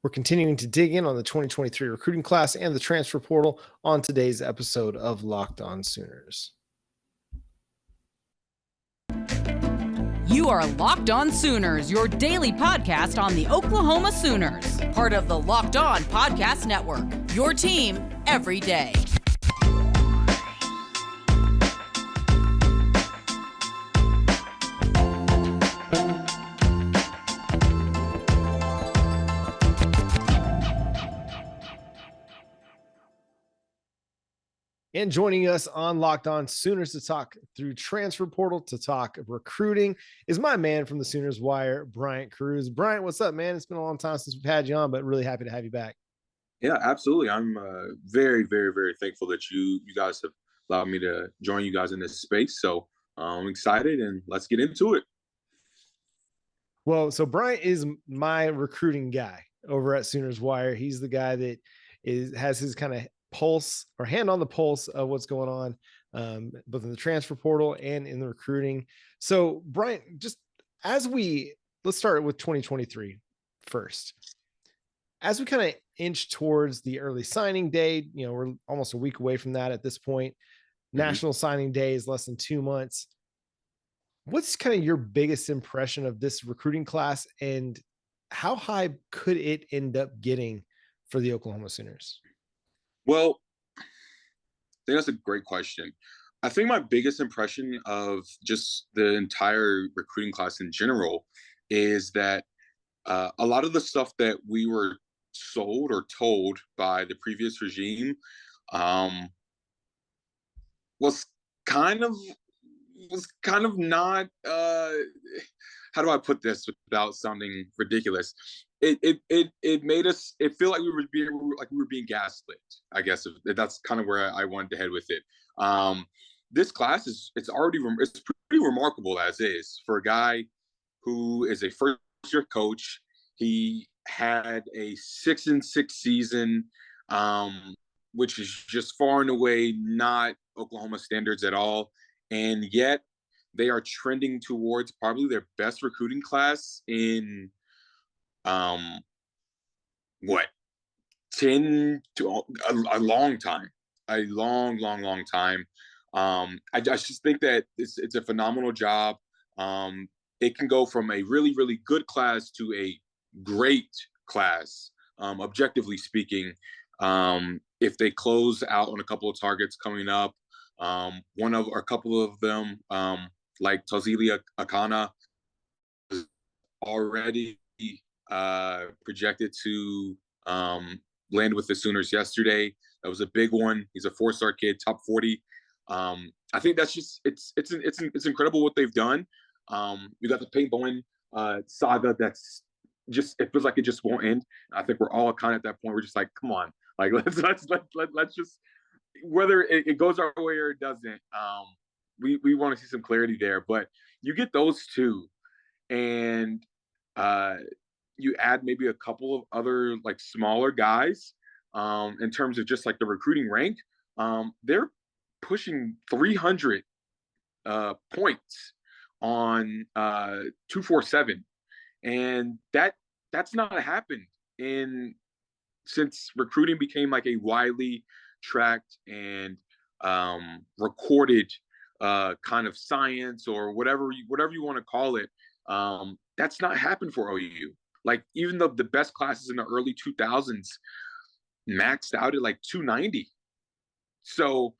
We're continuing to dig in on the 2023 recruiting class and the transfer portal on today's episode of Locked On Sooners. You are Locked On Sooners, your daily podcast on the Oklahoma Sooners, part of the Locked On Podcast Network, your team every day. And joining us on Locked On Sooners to talk through transfer portal, to talk recruiting, is my man from the Sooners Wire, Bryant Cruz. Bryant, what's up, man? It's been a long time since we've had you on, but really happy to have you back. Yeah, absolutely. I'm very, very, very thankful that you guys have allowed me to join you guys in this space. So I'm excited, and let's get into it. Well, so Bryant is my recruiting guy over at Sooners Wire. He's the guy that has his kind of pulse or hand on the pulse of what's going on, both in the transfer portal and in the recruiting. So Bryant, just let's start with 2023 first. As we kind of inch towards the early signing day, we're almost a week away from that at this point. National signing day is less than 2 months. What's kind of your biggest impression of this recruiting class, and how high could it end up getting for the Oklahoma Sooners? Well, I think that's a great question. I think my biggest impression of just the entire recruiting class in general is that a lot of the stuff that we were sold or told by the previous regime was kind of not how do I put this without sounding ridiculous? It made us feel like we were being gaslit. I guess that's kind of where I wanted to head with it. This class it's pretty remarkable as is for a guy who is a first year coach. He had a 6-6 season, which is just far and away not Oklahoma standards at all. And yet they are trending towards probably their best recruiting class in 10 to a long time, a long time. I just think that it's a phenomenal job. It can go from a really, really good class to a great class, objectively speaking, if they close out on a couple of targets coming up. A couple of them, like Tausili Akana, is already projected to land with the Sooners yesterday. That was a big one. He's a 4-star kid, top 40. I think that's just it's incredible what they've done. We got the Peyton Bowen saga. That's just, it feels like it just won't end. I think we're all kind of at that point. We're just like, come on, like let's just, whether it goes our way or it doesn't. We want to see some clarity there. But you get those two, and you add maybe a couple of other like smaller guys in terms of just like the recruiting rank. They're pushing 300 points on 247, and that's not happened since recruiting became like a widely tracked and recorded kind of science, or whatever you want to call it. That's not happened for OU. Like, even though the best classes in the early 2000s maxed out at like 290. So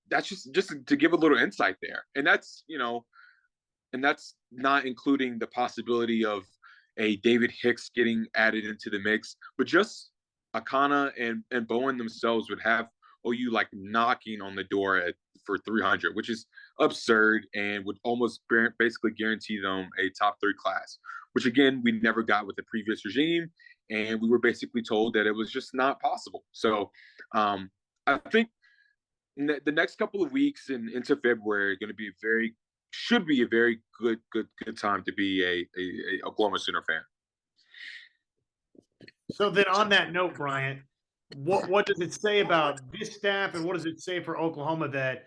that's just to give a little insight there. And that's, and that's not including the possibility of a David Hicks getting added into the mix, but just Akana and Bowen themselves would have OU like knocking on the door for 300, which is absurd, and would almost basically guarantee them a top 3 class, which again, we never got with the previous regime. And we were basically told that it was just not possible. So I think the next couple of weeks and into February are going to should be a very good time to be a Oklahoma Sooner fan. So then on that note, Bryant, what does it say about this staff, and what does it say for Oklahoma that,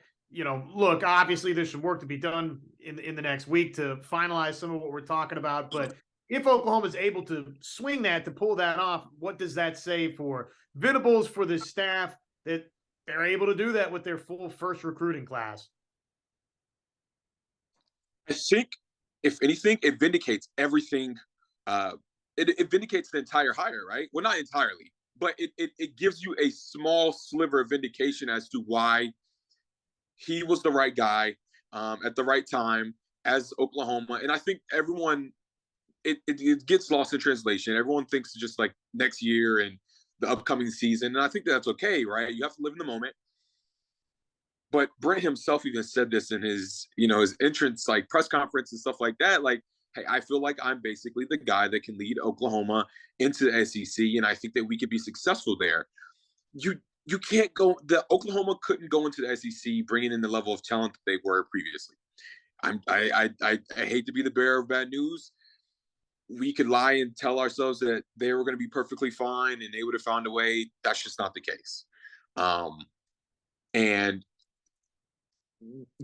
look, obviously there's some work to be done in the next week to finalize some of what we're talking about, but if Oklahoma is able to swing that, to pull that off, what does that say for Venables, for the staff, that they're able to do that with their full first recruiting class? I think, if anything, it vindicates everything. It vindicates the entire hire, right? Well, not entirely, but it gives you a small sliver of vindication as to why he was the right guy at the right time as Oklahoma. And I think everyone, it gets lost in translation. Everyone thinks just like next year and the upcoming season. And I think that's okay, right? You have to live in the moment. But Brent himself even said this in his, his entrance, like press conference and stuff like that. Like, hey, I feel like I'm basically the guy that can lead Oklahoma into the SEC, and I think that we could be successful there. You can't go. The Oklahoma couldn't go into the SEC bringing in the level of talent that they were previously. I hate to be the bearer of bad news. We could lie and tell ourselves that they were going to be perfectly fine and they would have found a way. That's just not the case. And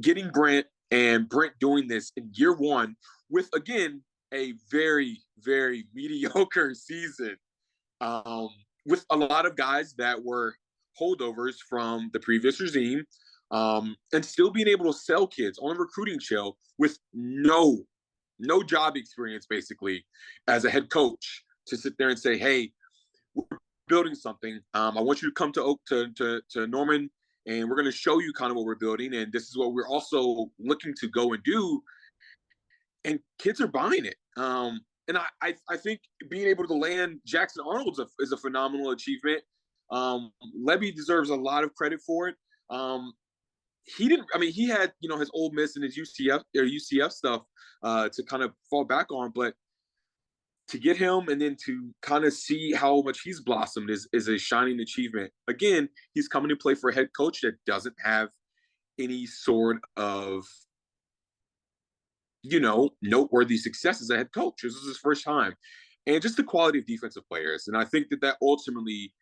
getting Brent and Brent doing this in year one with, again, a very, very mediocre season, with a lot of guys that were holdovers from the previous regime, and still being able to sell kids on a recruiting trail with no job experience, basically, as a head coach, to sit there and say, hey, we're building something. I want you to come to Norman, and we're going to show you kind of what we're building. And this is what we're also looking to go and do. And kids are buying it. And I think being able to land Jackson Arnold is a phenomenal achievement. Levy deserves a lot of credit for it. He had, his Ole Miss and his UCF stuff to kind of fall back on, but to get him and then to kind of see how much he's blossomed is a shining achievement. Again, he's coming to play for a head coach that doesn't have any sort of, noteworthy success as a head coach. This is his first time. And just the quality of defensive players. And I think that ultimately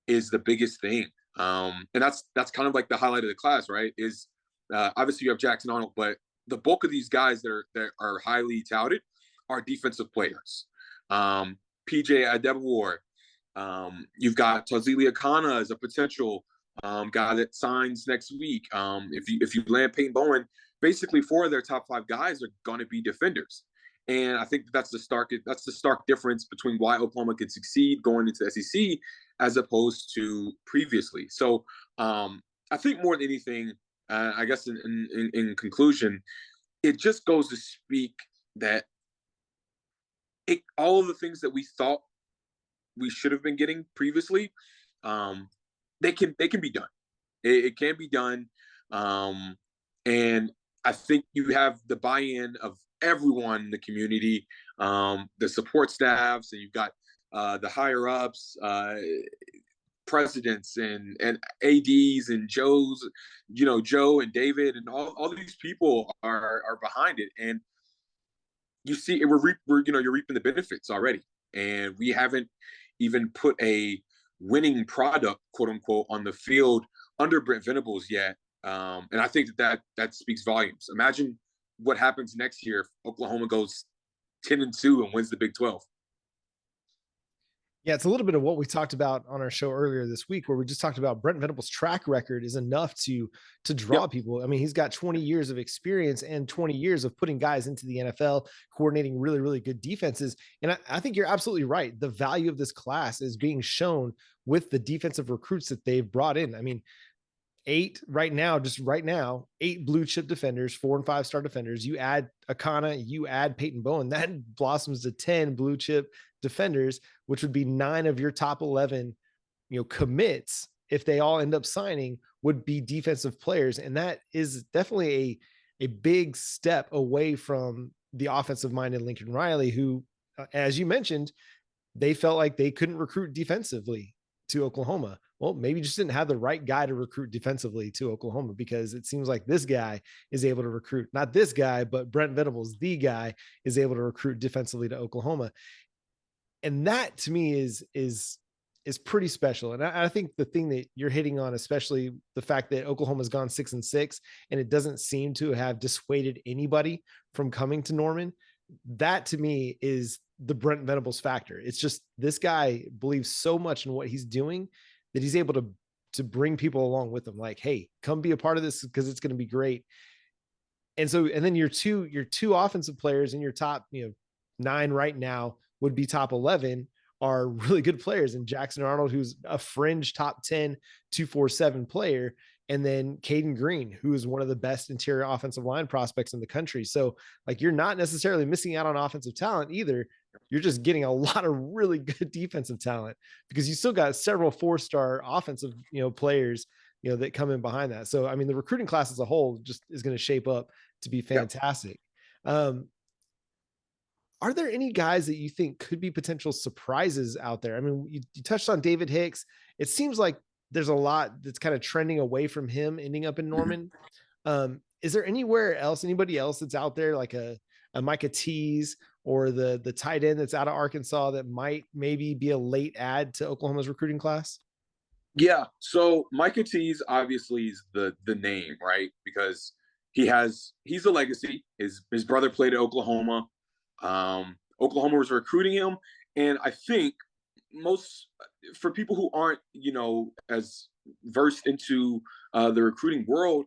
is the biggest thing. And that's kind of like the highlight of the class, right? Is obviously you have Jackson Arnold, but the bulk of these guys that are highly touted are defensive players. PJ Adebawar. You've got Tausili Akana as a potential guy that signs next week. If you land Peyton Bowen, basically 4 of their top 5 guys are going to be defenders. And I think that's the stark difference between why Oklahoma could succeed going into the SEC as opposed to previously. So I think more than anything, I guess in conclusion, it just goes to speak that all of the things that we thought we should have been getting previously, they can be done. It can be done. And I think you have the buy-in of everyone in the community, the support staffs, and you've got the higher ups, presidents and ADs and Joe and David and all these people are behind it. And you see, you're reaping the benefits already. And we haven't even put a winning product, quote unquote, on the field under Brent Venables yet. And I think that speaks volumes. Imagine what happens next year if Oklahoma goes 10-2 and wins the Big 12. Yeah, it's a little bit of what we talked about on our show earlier this week, where we just talked about Brent Venables' track record is enough to draw people. I mean, he's got 20 years of experience and 20 years of putting guys into the NFL, coordinating really, really good defenses. And I think you're absolutely right. The value of this class is being shown with the defensive recruits that they've brought in. I mean, 8 right now, 8 blue chip defenders, 4 and 5 star defenders. You add Akana, you add Peyton Bowen, that blossoms to 10 blue chip defenders, which would be 9 of your top 11, commits, if they all end up signing, would be defensive players. And that is definitely a big step away from the offensive minded Lincoln Riley, who, as you mentioned, they felt like they couldn't recruit defensively to Oklahoma. Well, maybe just didn't have the right guy to recruit defensively to Oklahoma, because it seems like this guy is able to recruit, not this guy, but Brent Venables, the guy, is able to recruit defensively to Oklahoma. And that to me is pretty special. And I think the thing that you're hitting on, especially the fact that Oklahoma's gone 6-6, and it doesn't seem to have dissuaded anybody from coming to Norman. that to me is the Brent Venables factor. It's just this guy believes so much in what he's doing that he's able to bring people along with him. Like, hey, come be a part of this because it's going to be great. And so, and then your two offensive players in your top, 9 right now would be top 11 are really good players. And Jackson Arnold, who's a fringe top 10, 247 player. And then Caden Green, who is one of the best interior offensive line prospects in the country. So like, you're not necessarily missing out on offensive talent either. You're just getting a lot of really good defensive talent because you still got several 4-star offensive, players, that come in behind that. So, I mean, the recruiting class as a whole just is going to shape up to be fantastic. Yep. Are there any guys that you think could be potential surprises out there? I mean, you touched on David Hicks. It seems like there's a lot that's kind of trending away from him ending up in Norman. Is there anybody else that's out there like a Micah Tease or the tight end that's out of Arkansas that might maybe be a late add to Oklahoma's recruiting class? Yeah. So Micah Tease obviously is the name, right? Because he's a legacy. His brother played at Oklahoma. Oklahoma was recruiting him. And I think for people who aren't, as versed into the recruiting world,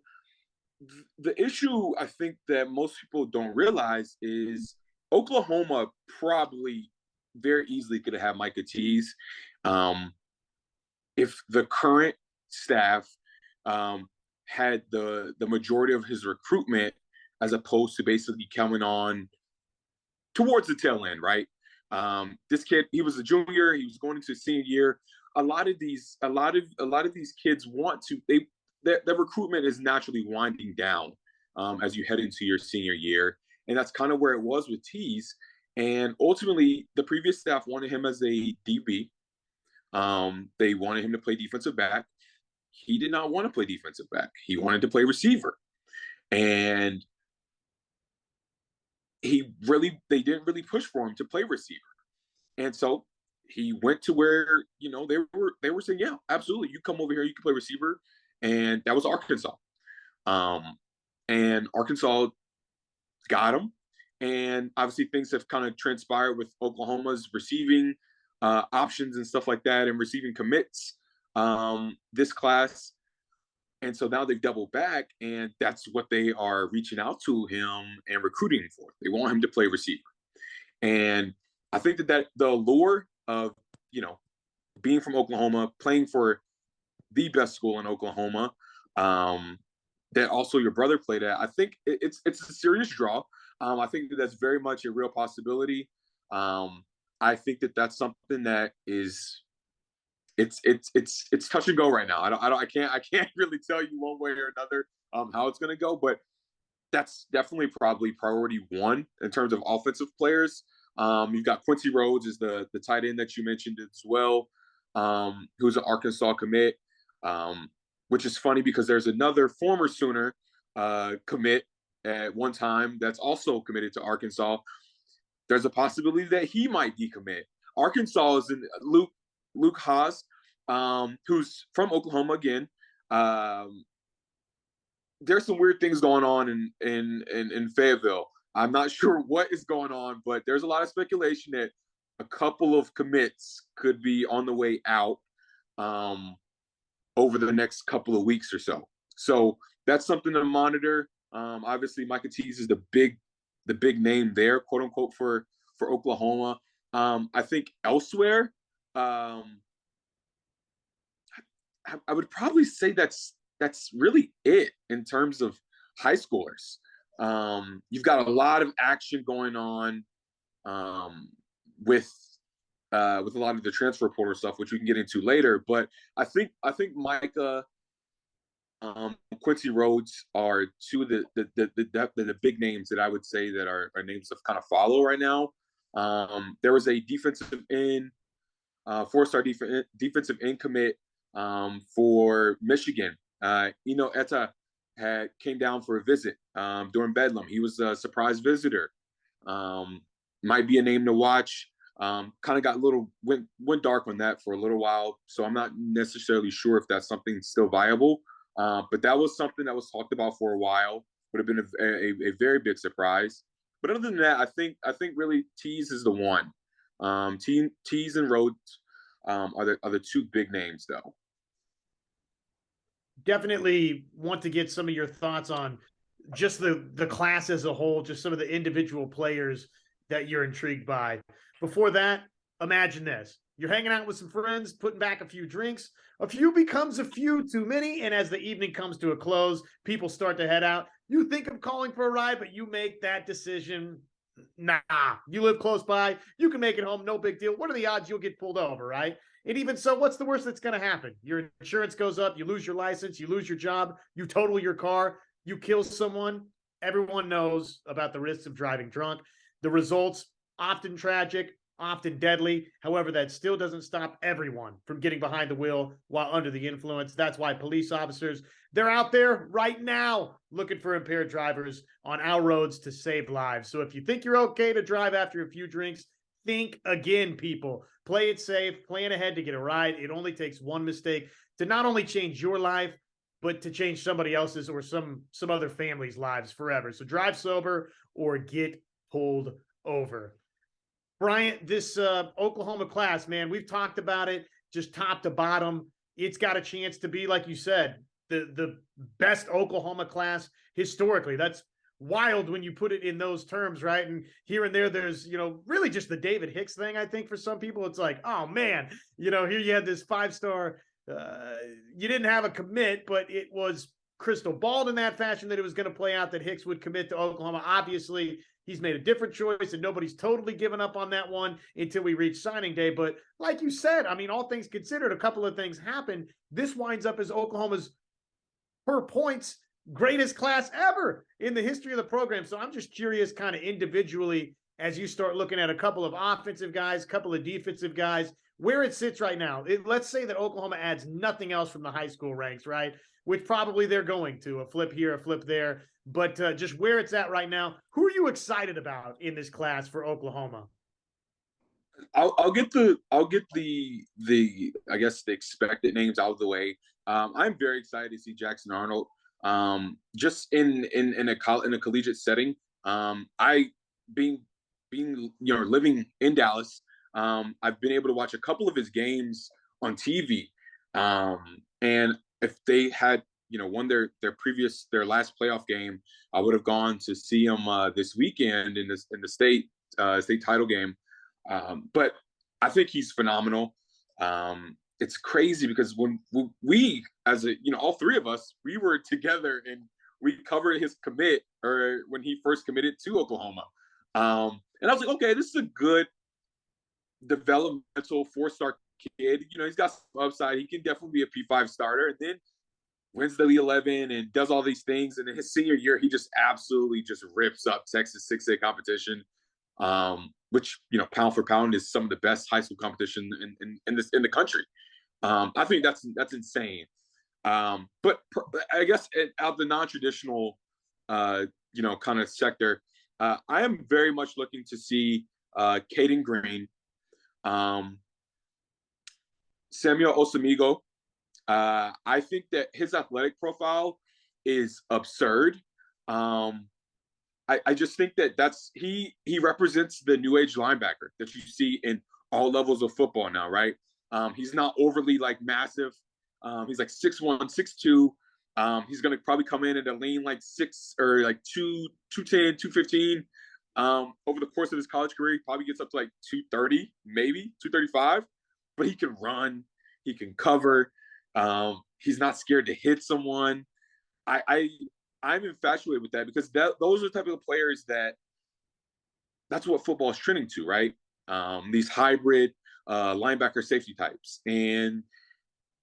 the issue I think that most people don't realize is Oklahoma probably very easily could have had Micah Tease if the current staff had the majority of his recruitment as opposed to basically coming on towards the tail end, right? This kid, he was a junior, he was going into his senior year. A lot of these kids want to, their recruitment is naturally winding down as you head into your senior year. And that's kind of where it was with Tease. And ultimately, the previous staff wanted him as a DB. They wanted him to play defensive back. He did not want to play defensive back. He wanted to play receiver. And they didn't really push for him to play receiver. And so he went to where, they were saying, yeah, absolutely. You come over here, you can play receiver. And that was Arkansas. And Arkansas got him. And obviously things have kind of transpired with Oklahoma's receiving options and stuff like that and receiving commits this class. And so now they've doubled back, and that's what they are reaching out to him and recruiting for. They want him to play receiver. And I think that the allure of, being from Oklahoma, playing for the best school in Oklahoma, that also your brother played at, I think it's a serious draw. I think that that's very much a real possibility. I think that that's something that is it's touch and go right now. I can't really tell you one way or another how it's going to go, but that's definitely probably priority one in terms of offensive players. You've got Quincy Rhodes is the tight end that you mentioned as well, who's an Arkansas commit, which is funny because there's another former Sooner commit at one time that's also committed to Arkansas. There's a possibility that he might decommit. Arkansas is in Luke Haas, who's from Oklahoma again. There's some weird things going on in Fayetteville. I'm not sure what is going on, but there's a lot of speculation that a couple of commits could be on the way out over the next couple of weeks or so. So that's something to monitor. Obviously, Micah Tease is the big name there, quote unquote, for Oklahoma. I think elsewhere, I would probably say that's really it in terms of high schoolers. You've got a lot of action going on with a lot of the transfer portal stuff, which we can get into later. But I think Micah, Quincy Rhodes are two of the big names that I would say that are names to kind of follow right now. There was a defensive end, 4-star defensive end commit for Michigan. Etta came down for a visit during Bedlam. He was a surprise visitor. Might be a name to watch. Kind of got went dark on that for a little while, so I'm not necessarily sure if that's something still viable. But that was something that was talked about for a while. Would have been a very big surprise. But other than that, I think really Tees is the one. Tees and Rhodes are the two big names though. Definitely want to get some of your thoughts on just the class as a whole, just some of the individual players that you're intrigued by. Before that, imagine this. You're hanging out with some friends, putting back a few drinks. A few becomes a few too many, and as the evening comes to a close, people start to head out. You think of calling for a ride, but you make that decision. Nah, you live close by. You can make it home. No big deal. What are the odds you'll get pulled over, right? And even so, what's the worst that's going to happen? Your insurance goes up. You lose your license. You lose your job. You total your car. You kill someone. Everyone knows about the risks of driving drunk. The results, often tragic, often deadly. However, that still doesn't stop everyone from getting behind the wheel while under the influence. That's why police officers, they're out there right now looking for impaired drivers on our roads to save lives. So if you think you're okay to drive after a few drinks, think again, people. Play it safe, plan ahead to get a ride. It only takes one mistake to not only change your life, but to change somebody else's or some other family's lives forever. So drive sober or get pulled over. Bryant, this Oklahoma class, man, we've talked about it just top to bottom. It's got a chance to be, like you said, the best Oklahoma class historically. That's wild when you put it in those terms, right? And here and there, there's, really just the David Hicks thing. I think for some people, it's like, oh man, here you had this 5-star, you didn't have a commit, but it was crystal balled in that fashion that it was going to play out that Hicks would commit to Oklahoma. Obviously, he's made a different choice and nobody's totally given up on that one until we reach signing day. But like you said, I mean, all things considered, a couple of things happened. This winds up as Oklahoma's per points greatest class ever in the history of the program. So I'm just curious kind of individually as you start looking at a couple of offensive guys, a couple of defensive guys, where it sits right now. Let's say that Oklahoma adds nothing else from the high school ranks, right? Which probably they're going to, a flip here, a flip there. But just where it's at right now, who are you excited about in this class for Oklahoma? I'll get the I guess the expected names out of the way. I'm very excited to see Jackson Arnold. Just in a collegiate setting. I being living in Dallas, I've been able to watch a couple of his games on TV. And if they had won their last playoff game, I would have gone to see him this weekend in the state title game. But I think he's phenomenal. It's crazy because when we as all three of us, we were together and we covered his commit or when he first committed to Oklahoma. And I was like, okay, this is a good developmental 4-star kid. He's got some upside. He can definitely be a P5 starter. And then wins the Elite 11 and does all these things. And in his senior year, he just absolutely just rips up Texas 6A competition, which, pound for pound is some of the best high school competition in the country. I think that's insane. But I guess out of the non-traditional, kind of sector, I am very much looking to see Caden Green, Samuel Osamigo. I think that his athletic profile is absurd. I just think that he represents the new age linebacker that you see in all levels of football now, right? He's not overly massive. He's 6'1", 6'2". He's going to probably come in at a lean 6 or 210, 215. Over the course of his college career, he probably gets up to 230, maybe 235. But he can run, he can cover. He's not scared to hit someone. I'm infatuated with that because those are the type of players that's what football is trending to, right? These hybrid linebacker safety types. And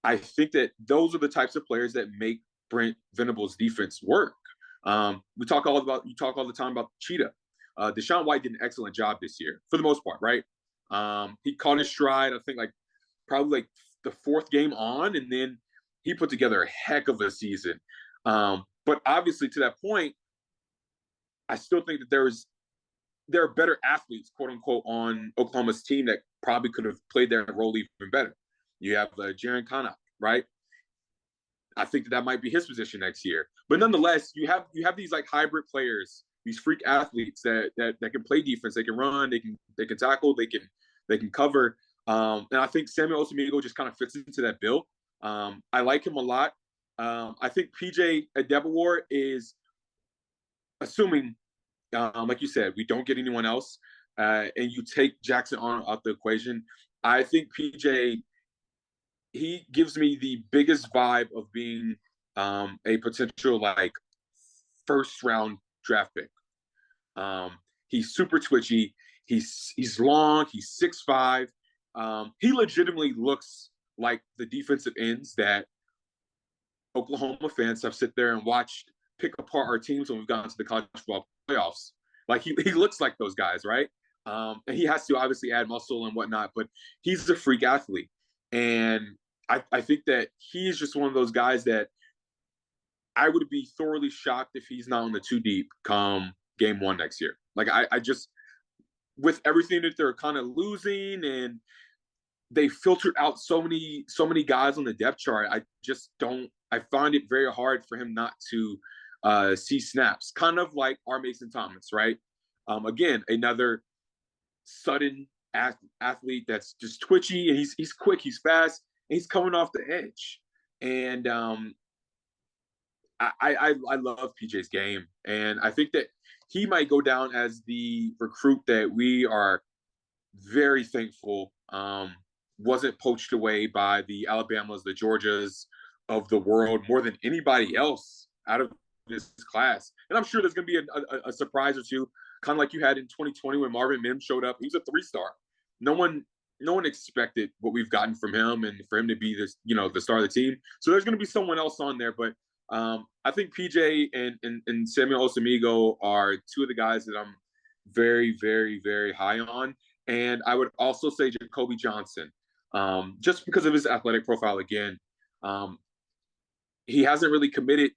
I think that those are the types of players that make Brent Venables' defense work. You talk all the time about Cheetah. Deshaun White did an excellent job this year for the most part, right? He caught his stride, I think probably the 4th game on, and then he put together a heck of a season. But obviously to that point, I still think that there are better athletes, quote unquote, on Oklahoma's team that probably could have played their role even better. You have Jaren Kanak, right? I think that might be his position next year. But nonetheless, you have these hybrid players these freak athletes that can play defense. They can run, they can tackle, they can cover. And I think Samuel Osamigo just kind of fits into that bill. I like him a lot. I think PJ Adebawar is, assuming, like you said, we don't get anyone else, and you take Jackson Arnold out the equation. I think PJ, he gives me the biggest vibe of being a potential like first round draft pick. He's super twitchy. He's long. He's 6'5". He legitimately looks like the defensive ends that Oklahoma fans have sit there and watched pick apart our teams when we've gotten to the college football playoffs. Like he looks like those guys, right? And he has to obviously add muscle and whatnot, but he's a freak athlete. And I think that he's just one of those guys that I would be thoroughly shocked if he's not on the 2 deep come game 1 next year. Like I just, with everything that they're kind of losing, and they filtered out so many guys on the depth chart, I find it very hard for him not to see snaps, kind of like our Mason Thomas, right? Again, another sudden athlete that's just twitchy, and he's quick, he's fast, and he's coming off the edge. And I love PJ's game, and I think that he might go down as the recruit that we are very thankful wasn't poached away by the Alabamas, the Georgias of the world more than anybody else out of this class. And I'm sure there's going to be a surprise or two, kind of like you had in 2020 when Marvin Mims showed up. He was a 3-star. No one expected what we've gotten from him, and for him to be this, the star of the team. So there's going to be someone else on there, but I think PJ and Samuel Osamigo are 2 of the guys that I'm very, very, very high on. And I would also say Jacoby Johnson, just because of his athletic profile again. He hasn't really committed,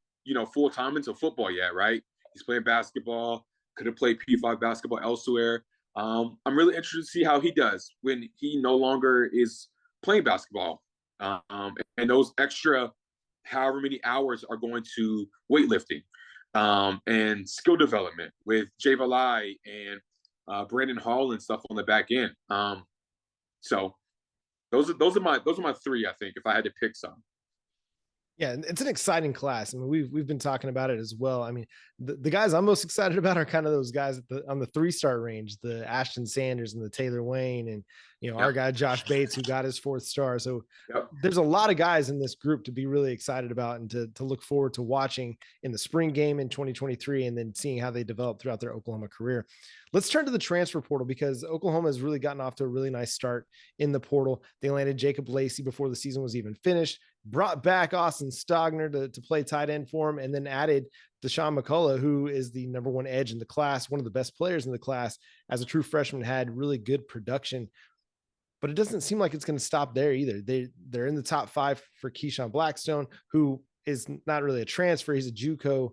full time into football yet, right? He's playing basketball, could have played P5 basketball elsewhere. I'm really interested to see how he does when he no longer is playing basketball. And those extra however many hours are going to weightlifting and skill development with Jay Valai and Brandon Hall and stuff on the back end. So those are my 3, I think, if I had to pick some. Yeah, it's an exciting class. I mean, we've been talking about it as well. I mean, the guys I'm most excited about are kind of those guys on the 3-star range, the Ashton Sanders and the Taylor Wayne, and our guy Josh Bates, who got his 4th star. So there's a lot of guys in this group to be really excited about and to look forward to watching in the spring game in 2023, and then seeing how they develop throughout their Oklahoma career. Let's turn to the transfer portal, because Oklahoma has really gotten off to a really nice start in the portal. They landed Jacob Lacey before the season was even finished, brought back Austin Stogner to play tight end for him, and then added Deshaun McCullough, who is the number 1 edge in the class, one of the best players in the class. As a true freshman, had really good production. But it doesn't seem like it's going to stop there either. They're in the top 5 for Keyshawn Blackstone, who is not really a transfer. He's a JUCO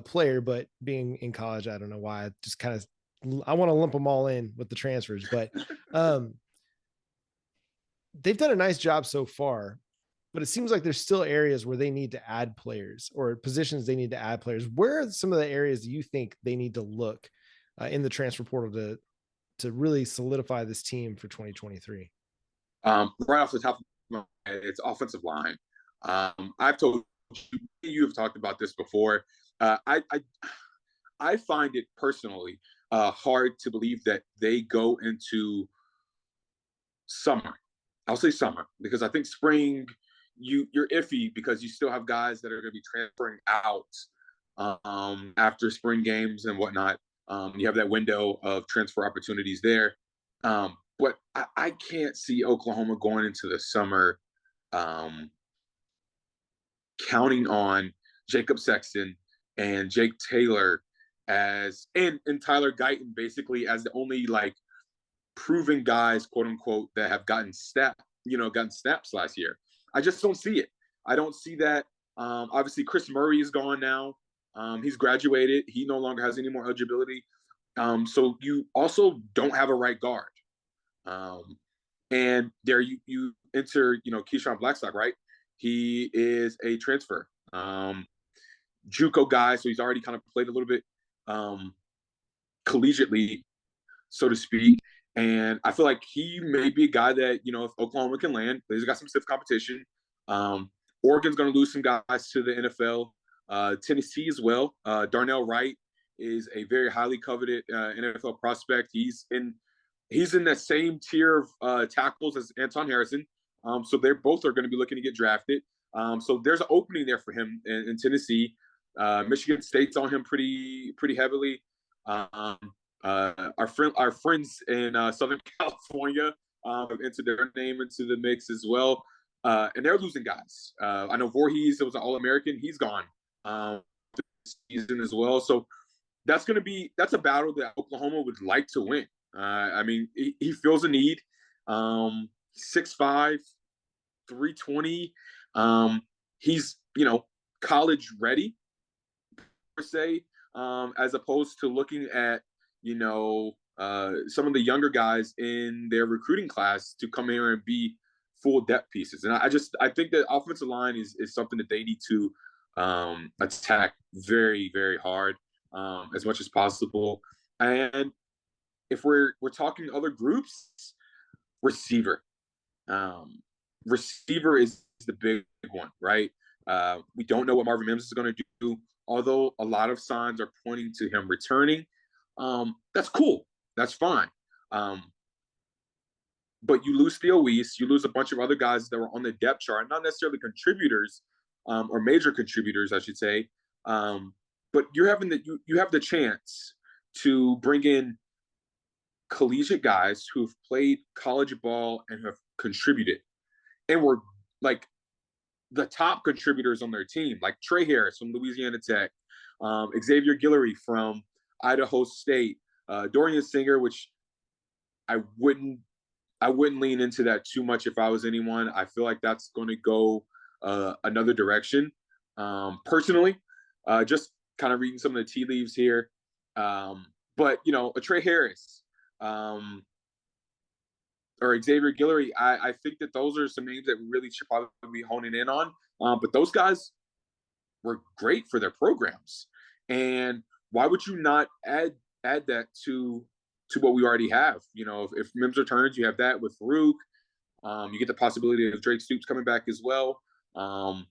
player, but being in college, I don't know why. I want to lump them all in with the transfers, but they've done a nice job so far. But it seems like there's still areas where they need to add players, or positions they need to add players. Where are some of the areas you think they need to look in the transfer portal to really solidify this team for 2023? Right off the top of my head, it's offensive line. I've told you have talked about this before. I find it personally hard to believe that they go into summer. I'll say summer, because I think spring, you're iffy because you still have guys that are going to be transferring out after spring games and whatnot. You have that window of transfer opportunities there. But I can't see Oklahoma going into the summer counting on Jacob Sexton and Jake Taylor and Tyler Guyton basically as the only proven guys, quote unquote, that have gotten snaps last year. I just don't see it. I don't see that. Obviously, Chris Murray is gone now. He's graduated. He no longer has any more eligibility. So you also don't have a right guard. And there you enter, Keyshawn Blackstock, right? He is a transfer. JUCO guy, so he's already kind of played a little bit collegiately, so to speak. And I feel like he may be a guy that, if Oklahoma can land, he's got some stiff competition. Oregon's going to lose some guys to the NFL. Tennessee as well. Darnell Wright is a very highly coveted NFL prospect. He's in that same tier of tackles as Anton Harrison. So they're both are going to be looking to get drafted. So there's an opening there for him in Tennessee. Michigan State's on him pretty heavily. Our friends in Southern California entered their name into the mix as well. And they're losing guys. I know Voorhees, it was an All-American. He's gone this season as well. So that's a battle that Oklahoma would like to win. I mean, he feels a need. 6'5", 320. He's, college ready, per se, as opposed to looking at, some of the younger guys in their recruiting class to come here and be full depth pieces. And I think that offensive line is something that they need to attack very, very hard, as much as possible. And if we're talking other groups, receiver. Receiver is the big one, right? We don't know what Marvin Mims is going to do, although a lot of signs are pointing to him returning. That's cool. That's fine. But you lose Theo Weiss, you lose a bunch of other guys that were on the depth chart, not necessarily contributors, or major contributors, I should say. But you have the chance to bring in collegiate guys who've played college ball and have contributed, and were like the top contributors on their team, like Trey Harris from Louisiana Tech, Xavier Guillory from Idaho State, Dorian Singer, which I wouldn't lean into that too much if I was anyone. I feel like that's going to go another direction. Personally, just kind of reading some of the tea leaves here. But, a Trey Harris or Xavier Guillory, I think that those are some names that we really should probably be honing in on. But those guys were great for their programs. And why would you not add that to what we already have? If Mims returns, you have that with Farouk. You get the possibility of Drake Stoops coming back as well. I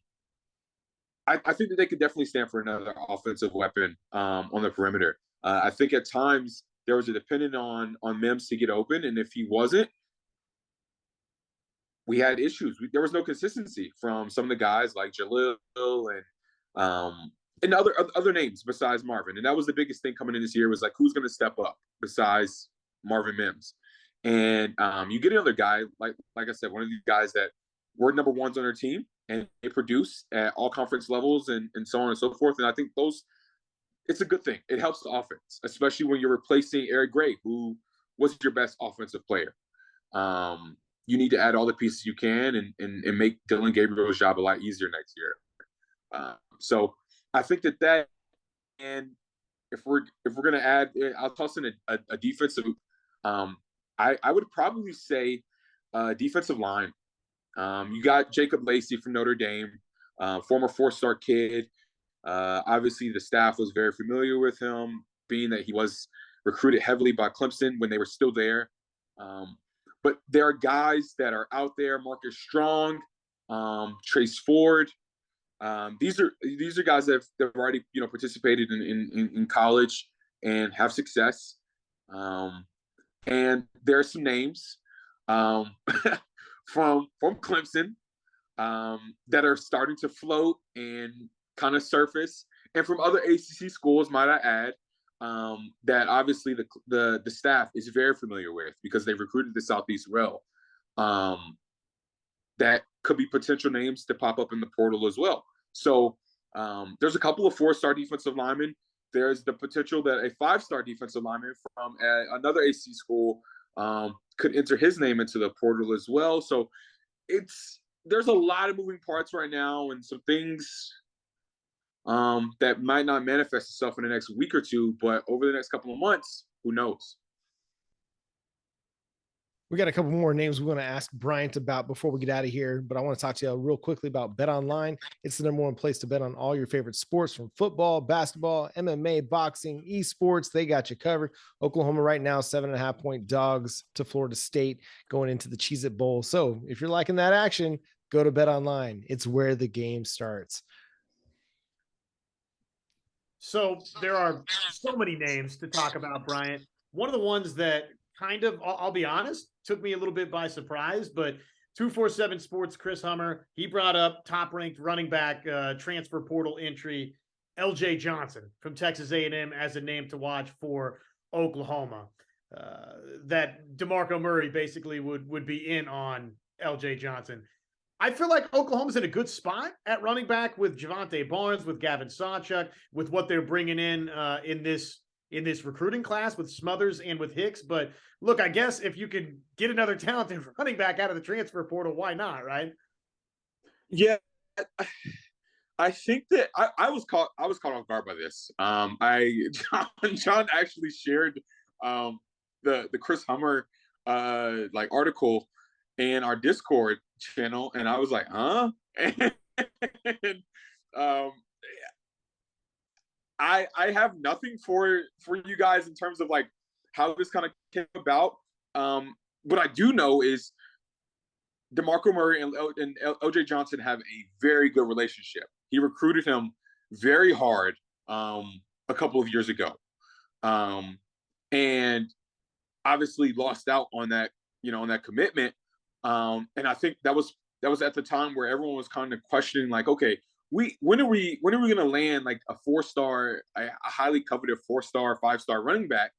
think that they could definitely stand for another offensive weapon on the perimeter. I think at times there was a dependent on Mims to get open, and if he wasn't, we had issues. There was no consistency from some of the guys like Jalil and other names besides Marvin. And that was the biggest thing coming in this year, was like, who's going to step up besides Marvin Mims? And you get another guy, like I said, one of these guys that were number ones on their team, and they produce at all conference levels and so on and so forth. And I think it's a good thing. It helps the offense, especially when you're replacing Eric Gray, who was your best offensive player. You need to add all the pieces you can and make Dylan Gabriel's job a lot easier next year. So I think that, and if we're going to add, I'll toss in a defensive. I would probably say defensive line. You got Jacob Lacey from Notre Dame, former 4-star kid. Obviously, the staff was very familiar with him, being that he was recruited heavily by Clemson when they were still there. But there are guys that are out there, Marcus Strong, Trace Ford. These are guys that have already participated in college and have success. And there are some names from Clemson that are starting to float and kind of surface, and from other ACC schools, might I add, that obviously the staff is very familiar with because they recruited the Southeast well. That could be potential names to pop up in the portal as well. So there's a couple of 4-star defensive linemen. There's the potential that a 5-star defensive lineman from another AC school could enter his name into the portal as well. So there's a lot of moving parts right now, and some things that might not manifest itself in the next week or two, but over the next couple of months, who knows? We got a couple more names we want to ask Bryant about before we get out of here, but I want to talk to you real quickly about BetOnline. It's the number one place to bet on all your favorite sports, from football, basketball, MMA, boxing, esports. They got you covered. Oklahoma right now, 7.5-point dogs to Florida State going into the Cheez-It Bowl. So if you're liking that action, go to BetOnline. It's where the game starts. So there are so many names to talk about, Bryant. One of the ones that kind of, I'll be honest, took me a little bit by surprise, but 247 Sports, Chris Hummer, he brought up top-ranked running back transfer portal entry, LJ Johnson from Texas A&M as a name to watch for Oklahoma. That DeMarco Murray basically would be in on LJ Johnson. I feel like Oklahoma's in a good spot at running back with Javonte Barnes, with Gavin Sawchuk, with what they're bringing in this recruiting class with Smothers and with Hicks. But look, I guess if you could get another talented running back out of the transfer portal, why not, right? Yeah, I think that I was caught off guard by this. John actually shared the Chris Hummer article in our Discord channel, and I was like, huh? And I have nothing for you guys in terms of like how this kind of came about. What I do know is DeMarco Murray and LJ Johnson have a very good relationship. He recruited him very hard a couple of years ago, and obviously lost out on that, on that commitment. And I think that was at the time where everyone was kind of questioning, like, okay, when are we going to land like a 4-star, a highly coveted 4-star, 5-star running back?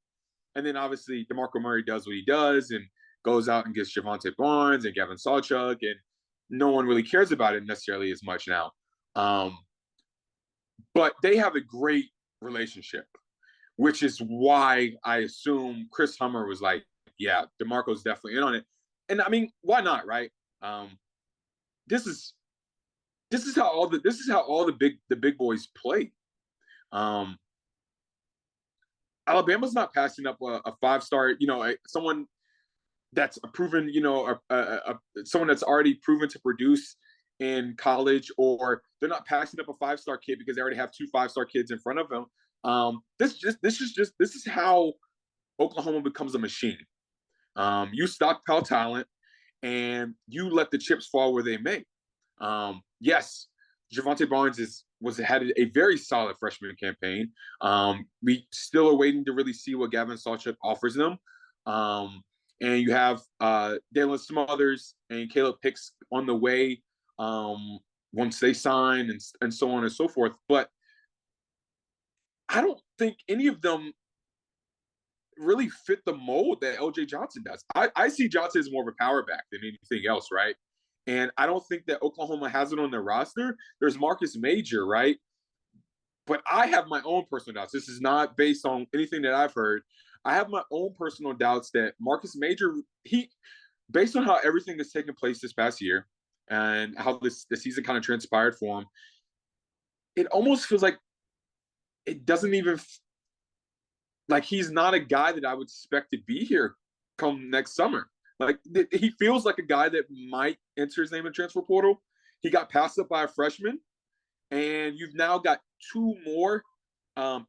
And then obviously DeMarco Murray does what he does and goes out and gets Javonte Barnes and Gavin Sawchuk, and no one really cares about it necessarily as much now. But they have a great relationship, which is why I assume Chris Hummer was like, yeah, DeMarco's definitely in on it. And I mean, why not, right? This is how all the big boys play. Alabama's not passing up a 5-star, someone that's a proven, someone that's already proven to produce in college, or they're not passing up a 5-star kid because they already have 2 5-star kids in front of them. This is how Oklahoma becomes a machine. You stockpile talent and you let the chips fall where they may. Yes, Javonte Barnes had a very solid freshman campaign. We still are waiting to really see what Gavin Sawchuk offers them. And you have Dalen Smothers and Caleb Hicks on the way once they sign, and so on and so forth. But I don't think any of them really fit the mold that LJ Johnson does. I see Johnson as more of a power back than anything else, right? And I don't think that Oklahoma has it on their roster. There's Marcus Major, right? But I have my own personal doubts. This is not based on anything that I've heard. I have my own personal doubts that Marcus Major, based on how everything has taken place this past year and how the season kind of transpired for him, it almost feels like it doesn't even like he's not a guy that I would expect to be here come next summer. Like, he feels like a guy that might enter his name in the transfer portal. He got passed up by a freshman, and you've now got 2 more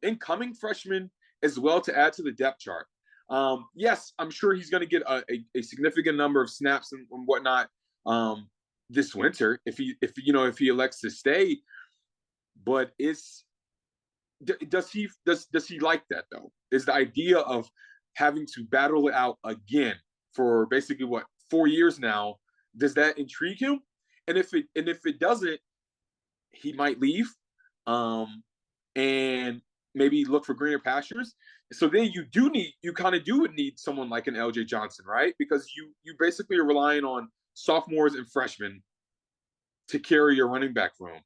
incoming freshmen as well to add to the depth chart. Yes, I'm sure he's going to get a significant number of snaps and whatnot this winter if he elects to stay. But does he like that though? Is the idea of having to battle it out again for basically 4 years now, does that intrigue him? And if it doesn't, he might leave and maybe look for greener pastures. So then you kind of do need someone like an LJ Johnson, right? Because you basically are relying on sophomores and freshmen to carry your running back room.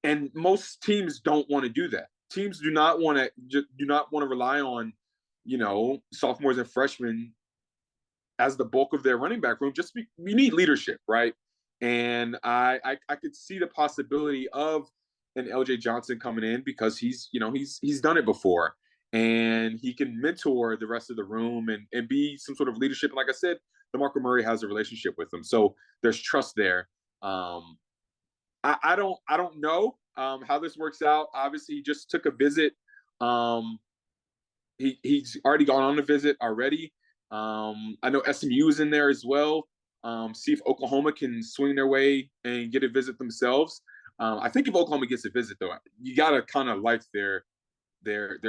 And most teams don't want to do that. Teams do not want to rely on, sophomores and freshmen as the bulk of their running back room. We need leadership, right? And I could see the possibility of an LJ Johnson coming in because he's done it before, and he can mentor the rest of the room and be some sort of leadership. And like I said, DeMarco Murray has a relationship with him. So there's trust there. I don't know how this works out. Obviously, he just took a visit. He's already gone on a visit already. I know SMU is in there as well. See if Oklahoma can swing their way and get a visit themselves. I think if Oklahoma gets a visit, though, you got to kind of like their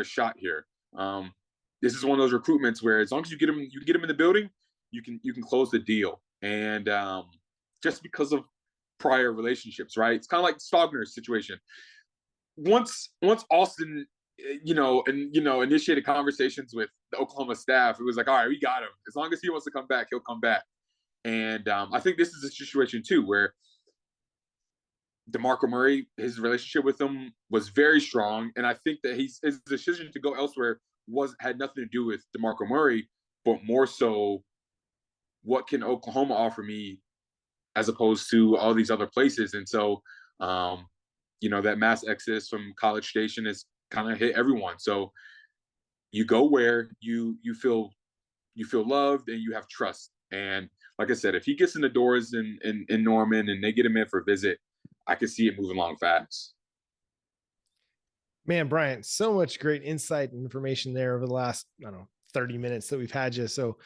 shot here. This is one of those recruitments where as long as you get them in the building, you can close the deal. And just because of prior relationships, right? It's kind of like Stogner's situation. Once Austin, initiated conversations with the Oklahoma staff, it was like, all right, we got him. As long as he wants to come back, he'll come back. And I think this is a situation too where DeMarco Murray, his relationship with him was very strong, and I think that his decision to go elsewhere had nothing to do with DeMarco Murray, but more so, what can Oklahoma offer me as opposed to all these other places? And so, that mass exodus from College Station has kind of hit everyone. So you go where you feel loved and you have trust. And like I said, if he gets in the doors in Norman and they get him in for a visit, I can see it moving along fast. Man, Bryant, so much great insight and information there over the last, 30 minutes that we've had you. So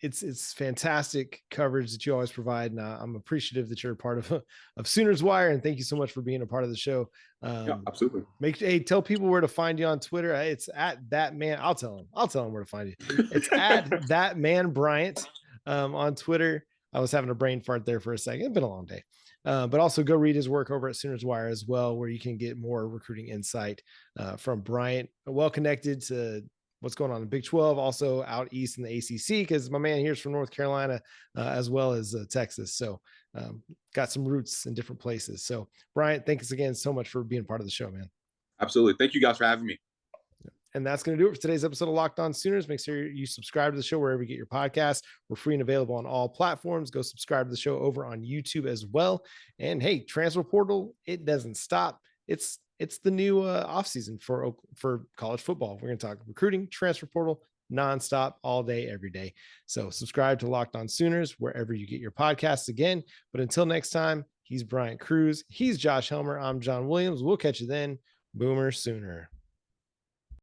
it's fantastic coverage that you always provide. And I'm appreciative that you're a part of Sooners Wire. And thank you so much for being a part of the show. Yeah, absolutely. Tell people where to find you on Twitter. It's at that man. I'll tell them where to find you. It's at that man Bryant on Twitter. I was having a brain fart there for a second. It's been a long day. But also go read his work over at Sooners Wire as well, where you can get more recruiting insight from Bryant. Well connected to what's going on in Big 12, also out east in the ACC, because my man here's from North Carolina as well as Texas. So got some roots in different places. So Bryant, thanks again so much for being part of the show, man. Absolutely. Thank you guys for having me. And that's going to do it for today's episode of Locked On Sooners. Make sure you subscribe to the show wherever you get your podcasts. We're free and available on all platforms. Go subscribe to the show over on YouTube as well. And hey, transfer portal, it doesn't stop. It's the new offseason for college football. We're going to talk recruiting, transfer portal, nonstop, all day, every day. So subscribe to Locked On Sooners wherever you get your podcasts again. But until next time, he's Bryant Cruz. He's Josh Helmer. I'm John Williams. We'll catch you then. Boomer Sooner.